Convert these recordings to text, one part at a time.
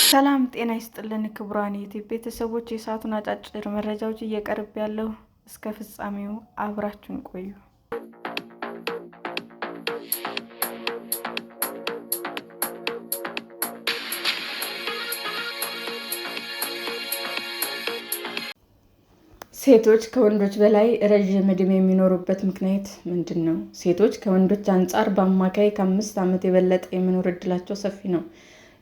ሰላም ጤና ይስጥልን ክቡራን የዩቲዩብ ቤተሰቦች፣ የሰዓቱን አጫጭር መረጃዎች እየቀርብ ያለው እስከ ፍጻሜው አብራችሁን ቆዩ። ሴቶች ከወንዶች በላይ ረዥም ዕድሜ የሚኖሩበት ምክንያት ምንድን ነው? ሴቶች ከወንዶች አንጻር በአማካይ ከ5 ዓመት የበለጠ የመኖር ዕድላቸው ሰፊ ነው።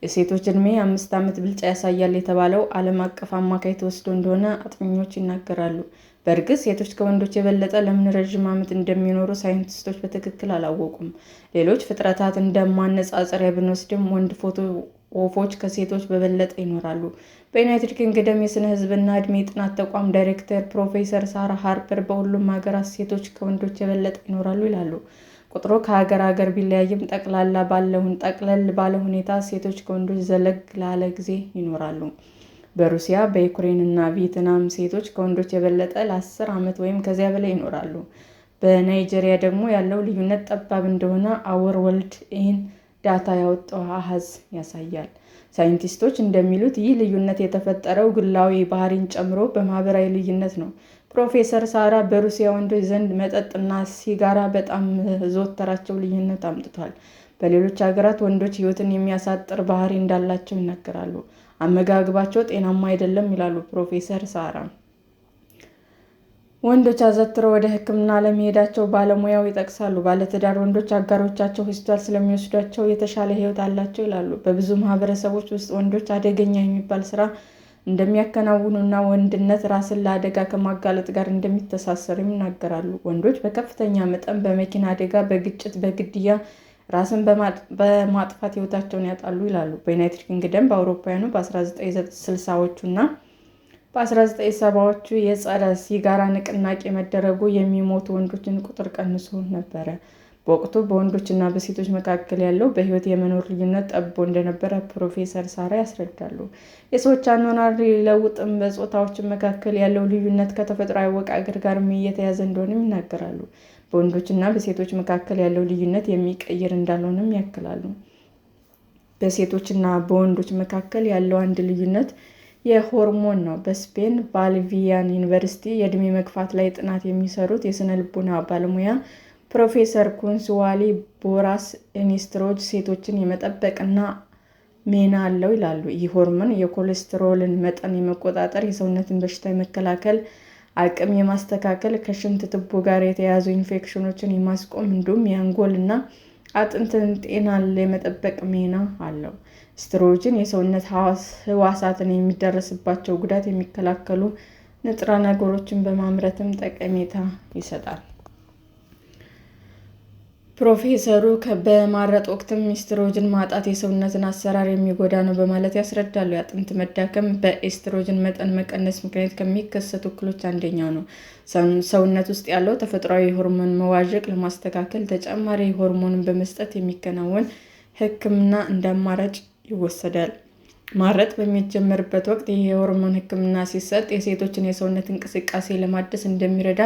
የሴቶች ዕድሜ 5 ዓመት ብልጫ ያሳያል የተባለው ዓለም አቀፍ አማካይ ተወስዶ እንደሆነ አጥኚዎች ይናገራሉ። በእርግጥ ሴቶች ከወንዶች የበለጠ ለምን ረዥም ዓመት እንደሚኖሩ ሳይንቲስቶች በትክክል አላወቁም። ሌሎች ፍጥረታት እንደ ማነጻጸሪያ ብንወስድም ወንድ ወፎች ከሴቶች በበለጠ ይኖራሉ። በዩናይትድ ኪንግደም የሥነ ሕዝብና ዕድሜ ጥናት ተቋም ዳይሬክተር ፕሮፌሰር ሳራ ሃርፐር በሁሉም ሀገራት ሴቶች ከወንዶች የበለጠ ይኖራሉ ይላሉ። ቁጥሩ ከሀገር ቢለያይም ጠቅለል ባለ ሁኔታ ሴቶች ከወንዶች ዘለግ ላለ ጊዜ ይኖራሉ። በሩሲያ፣ በዩክሬን እና ቪየትናም ሴቶች ከወንዶች የበለጠ ለ10 ዓመት ወይም ከዚያ በላይ ይኖራሉ። በናይጄሪያ ደግሞ ያለው ልዩነት ጠባብ እንደሆነ አወር ወርልድ ኢን ዳታ ያወጣው አሃዝ ያሳያል። ሳይንቲስቶች እንደሚሉት ይህ ልዩነት የተፈጠረው ግላዊ ባህሪን ጨምሮ በማህበራዊ ልዩነት ነው። ፕሮፌሰር ሳራ በሩሲያ ወንዶች ዘንድ መጠጥና ሲጋራ በጣም መዘውተራቸው ልዩነት አምጥቷል። በሌሎች ሀገራት ወንዶች ሕይወትን የሚያሳጥር ባህሪ እንዳላቸው ይናገራሉ። አመጋገባቸው ጤናማ አይደለም ይላሉ ፕሮፌሰር ሳራ። ወንዶች አዘውትረው ወደ ሕክምና ለመሄዳቸው ባለሙያው ይጠቅሳሉ። ባለትዳር ወንዶች አጋሮቻቸው ሆስፒታል ስለሚወስዷቸው የተሻለ ሕይወት አላቸው ይላሉ። በብዙ ማህበረሰቦች ውስጥ ወንዶች አደገኛ የሚባል ስራ እንደሚያከናውኑ እና ወንድነት ራስን ለአደጋ ከማጋለጥ ጋር እንደሚተሳሰሩ ይናገራሉ። ወንዶች በከፍተኛ መጠን በመኪና አደጋ፣ በግጭት፣ በግድያ፣ ራስን በማጥፋት ሕይወታቸውን ያጣሉ ይላሉ። በዩናይትድ ኪንግደም በአውሮፓውያኑ በ1960ዎቹ እና በ1970ዎቹ የጸረ ሲጋራ ንቅናቄ መደረጉ የሚሞቱ ወንዶችን ቁጥር ቀንሶ ነበረ። በወቅቱ በወንዶችና በሴቶች መካከል ያለው በሕይወት የመኖር ልዩነት ጠቦ እንደነበረ ፕሮፌሰር ሳራ ያስረዳሉ። የሰዎች አኗኗር ሊለውጥም በጾታዎች መካከል ያለው ልዩነት ከተፈጥሯዊ አወቃቀር ጋር እየተያያዘ እንደሆነም ይናገራሉ። በወንዶችና በሴቶች መካከል ያለው ልዩነት የሚቀይር እንዳልሆነም ያክላሉ። በሴቶችና በወንዶች መካከል ያለው አንድ ልዩነት የሆርሞን ነው። በስፔን ባልቪያን ዩኒቨርሲቲ የዕድሜ መግፋት ላይ ጥናት የሚሰሩት የሥነ ልቦና ባለሙያ ፕሮፌሰር ኮንሱዋሊ ቦራስ ኢስትሮጅን ሴቶችን የመጠበቅና ሚና አለው ይላሉ። ይህ ሆርሞን የኮሌስትሮልን መጠን የመቆጣጠር፣ የሰውነትን በሽታ የመከላከል አቅም የማስተካከል፣ ከሽንት ቱቦ ጋር የተያያዙ ኢንፌክሽኖችን የማስቆም እንዲሁም የአንጎል እና አጥንት ጤናን የመጠበቅ ሚና አለው። ኢስትሮጅን የሰውነት ህዋሳትን የሚደርስባቸው ጉዳት የሚከላከሉ ንጥረ ነገሮችን በማምረትም ጠቀሜታ ይሰጣል። ፕሮፌሰሩ በማረጥ ወቅትም ኢስትሮጅን ማጣት የሰውነትን አሰራር የሚጎዳ ነው በማለት ያስረዳሉ። የአጥንት መዳከም በኤስትሮጅን መጠን መቀነስ ምክንያት ከሚከሰቱ እክሎች አንደኛው ነው። ሰውነት ውስጥ ያለው ተፈጥሯዊ የሆርሞን መዋዠቅ ለማስተካከል ተጨማሪ ሆርሞንን በመስጠት የሚከናወን ሕክምና እንደ አማራጭ ይወሰዳል። ማረጥ በሚጀመርበት ወቅት ይህ የሆርሞን ሕክምና ሲሰጥ የሴቶችን የሰውነት እንቅስቃሴ ለማደስ እንደሚረዳ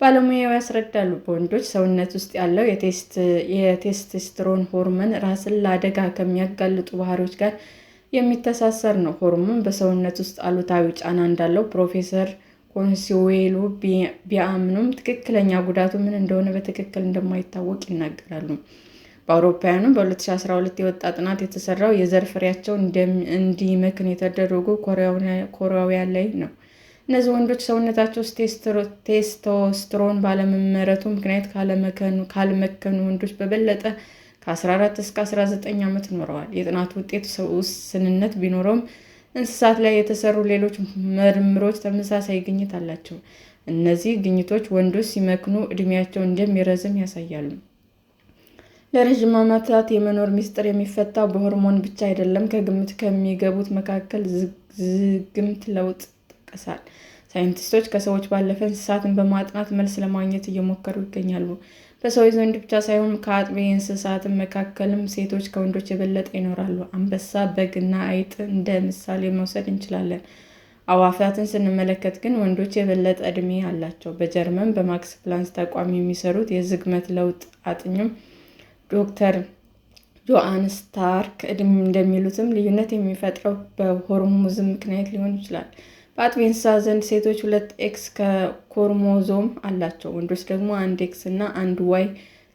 ባለሙያው ያስረዳሉ። በወንዶች ሰውነት ውስጥ ያለው የቴስቶስትሮን ሆርሞን ራስን ለአደጋ ከሚያጋልጡ ባህሪዎች ጋር የሚተሳሰር ነው። ሆርሞን በሰውነት ውስጥ አሉታዊ ጫና እንዳለው ፕሮፌሰር ኮንሱዌሎ ቢያምኑም ትክክለኛ ጉዳቱ ምን እንደሆነ በትክክል እንደማይታወቅ ይናገራሉ። በአውሮፓውያኑ በ2012 የወጣ ጥናት የተሰራው የዘር ፍሬያቸው እንዲመክን የተደረጉ ኮሪያውያን ላይ ነው። እነዚህ ወንዶች ሰውነታቸው ውስጥ ቴስቶስትሮን ባለመመረቱ ምክንያት ካልመከኑ ወንዶች በበለጠ ከ14 እስከ 19 ዓመት ኖረዋል። የጥናቱ ውጤት ውስንነት ቢኖረውም እንስሳት ላይ የተሰሩ ሌሎች ምርምሮች ተመሳሳይ ግኝት አላቸው። እነዚህ ግኝቶች ወንዶች ሲመክኑ ዕድሜያቸው እንደሚረዝም ያሳያሉ። ለረዥም ዓመታት የመኖር ሚስጥር የሚፈታው በሆርሞን ብቻ አይደለም። ከግምት ከሚገቡት መካከል ዝግምት ለውጥ ይጠቀሳል። ሳይንቲስቶች ከሰዎች ባለፈ እንስሳትን በማጥናት መልስ ለማግኘት እየሞከሩ ይገኛሉ። በሰዎች ዘንድ ብቻ ሳይሆን ከአጥቢ እንስሳት መካከልም ሴቶች ከወንዶች የበለጠ ይኖራሉ። አንበሳ፣ በግ እና አይጥ እንደ ምሳሌ መውሰድ እንችላለን። አዕዋፋትን ስንመለከት ግን ወንዶች የበለጠ ዕድሜ አላቸው። በጀርመን በማክስ ፕላንክ ተቋም የሚሰሩት የዝግመተ ለውጥ አጥኚው ዶክተር ጆአን ስታርክ እንደሚሉትም ልዩነት የሚፈጠረው በሆርሞዝ ምክንያት ሊሆን ይችላል። በአጥቢ እንስሳት ዘንድ ሴቶች 2 ኤክስ ክሮሞዞም አላቸው፣ ወንዶች ደግሞ 1 ኤክስ እና 1 ዋይ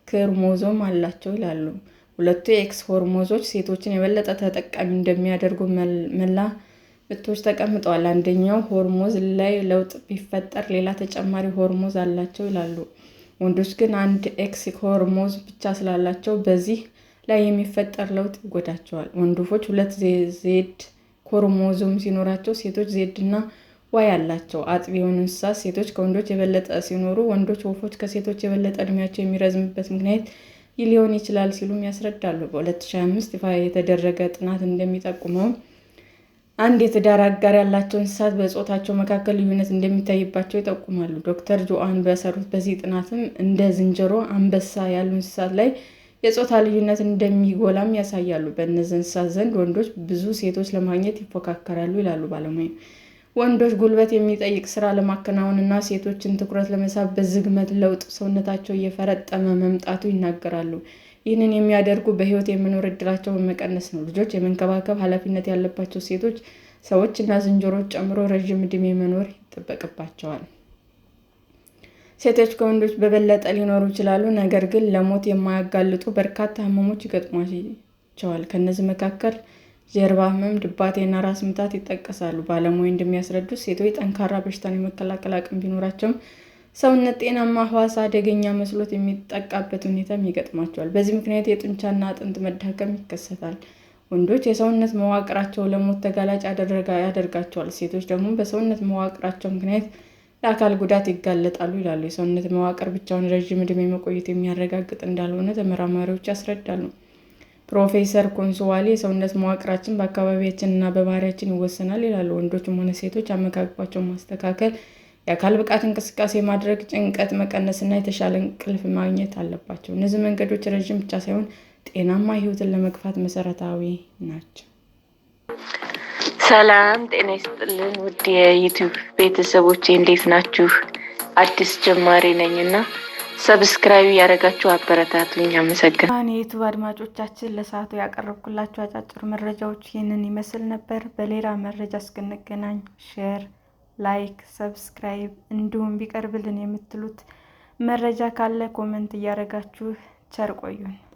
ክሮሞዞም አላቸው ይላሉ። ሁለቱ የኤክስ ሆርሞዞች ሴቶችን የበለጠ ተጠቃሚ እንደሚያደርጉ መላምቶች ተቀምጠዋል። አንደኛው ሆርሞዝ ላይ ለውጥ ቢፈጠር ሌላ ተጨማሪ ሆርሞዝ አላቸው ይላሉ። ወንዶች ግን 1 ኤክስ ሆርሞዝ ብቻ ስላላቸው በዚህ ላይ የሚፈጠር ለውጥ ይጎዳቸዋል። ወንዶች 2 ዜድ ክሮሞዞም ሲኖራቸው ሴቶች ዜድ እና ዋይ አላቸው። አጥቢ የሆኑ እንስሳት ሴቶች ከወንዶች የበለጠ ሲኖሩ፣ ወንዶች ወፎች ከሴቶች የበለጠ ዕድሜያቸው የሚረዝምበት ምክንያት ይህ ሊሆን ይችላል ሲሉም ያስረዳሉ። በ2025 ይፋ የተደረገ ጥናት እንደሚጠቁመው አንድ የትዳር አጋር ያላቸው እንስሳት በጾታቸው መካከል ልዩነት እንደሚታይባቸው ይጠቁማሉ። ዶክተር ጆአን በሰሩት በዚህ ጥናትም እንደ ዝንጀሮ፣ አንበሳ ያሉ እንስሳት ላይ የጾታ ልዩነት እንደሚጎላም ያሳያሉ። በእነዚህ እንስሳት ዘንድ ወንዶች ብዙ ሴቶች ለማግኘት ይፎካከራሉ ይላሉ ባለሙያው። ወንዶች ጉልበት የሚጠይቅ ስራ ለማከናወን እና ሴቶችን ትኩረት ለመሳብ በዝግመተ ለውጥ ሰውነታቸው እየፈረጠመ መምጣቱ ይናገራሉ። ይህንን የሚያደርጉ በህይወት የመኖር እድላቸው በመቀነስ ነው። ልጆች የመንከባከብ ኃላፊነት ያለባቸው ሴቶች፣ ሰዎች እና ዝንጀሮዎች ጨምሮ ረዥም ዕድሜ መኖር ይጠበቅባቸዋል። ሴቶች ከወንዶች በበለጠ ሊኖሩ ይችላሉ፣ ነገር ግን ለሞት የማያጋልጡ በርካታ ህመሞች ይገጥሟቸዋል። ከእነዚህ መካከል ጀርባ ህመም፣ ድባቴ እና ራስ ምታት ይጠቀሳሉ። ባለሙያው እንደሚያስረዱት ሴቶች ጠንካራ በሽታን የመከላከል አቅም ቢኖራቸውም ሰውነት ጤናማ ህዋስ አደገኛ መስሎት የሚጠቃበት ሁኔታም ይገጥማቸዋል። በዚህ ምክንያት የጡንቻና አጥንት መዳከም ይከሰታል። ወንዶች የሰውነት መዋቅራቸው ለሞት ተጋላጭ ያደርጋቸዋል። ሴቶች ደግሞ በሰውነት መዋቅራቸው ምክንያት ለአካል ጉዳት ይጋለጣሉ ይላሉ። የሰውነት መዋቅር ብቻውን ረዥም ዕድሜ መቆየት የሚያረጋግጥ እንዳልሆነ ተመራማሪዎች ያስረዳሉ። ፕሮፌሰር ኮንሶዋሊ የሰውነት መዋቅራችን በአካባቢያችን እና በባህሪያችን ይወሰናል ይላሉ። ወንዶችም ሆነ ሴቶች አመጋገባቸውን ማስተካከል፣ የአካል ብቃት እንቅስቃሴ ማድረግ፣ ጭንቀት መቀነስ እና የተሻለ እንቅልፍ ማግኘት አለባቸው። እነዚህ መንገዶች ረዥም ብቻ ሳይሆን ጤናማ ህይወትን ለመግፋት መሰረታዊ ናቸው። ሰላም ጤና ይስጥልን ውድ የዩቲዩብ ቤተሰቦቼ እንዴት ናችሁ? አዲስ ጀማሪ ነኝ እና ሰብስክራይብ ያደረጋችሁ አበረታቱኝ። አመሰግናለሁ። የዩቲዩብ አድማጮቻችን ለሰዓቱ ያቀረብኩላችሁ አጫጭር መረጃዎች ይህንን ይመስል ነበር። በሌላ መረጃ እስክንገናኝ ሼር፣ ላይክ፣ ሰብስክራይብ እንዲሁም ቢቀርብልን የምትሉት መረጃ ካለ ኮመንት እያደረጋችሁ ቸር ቆዩን።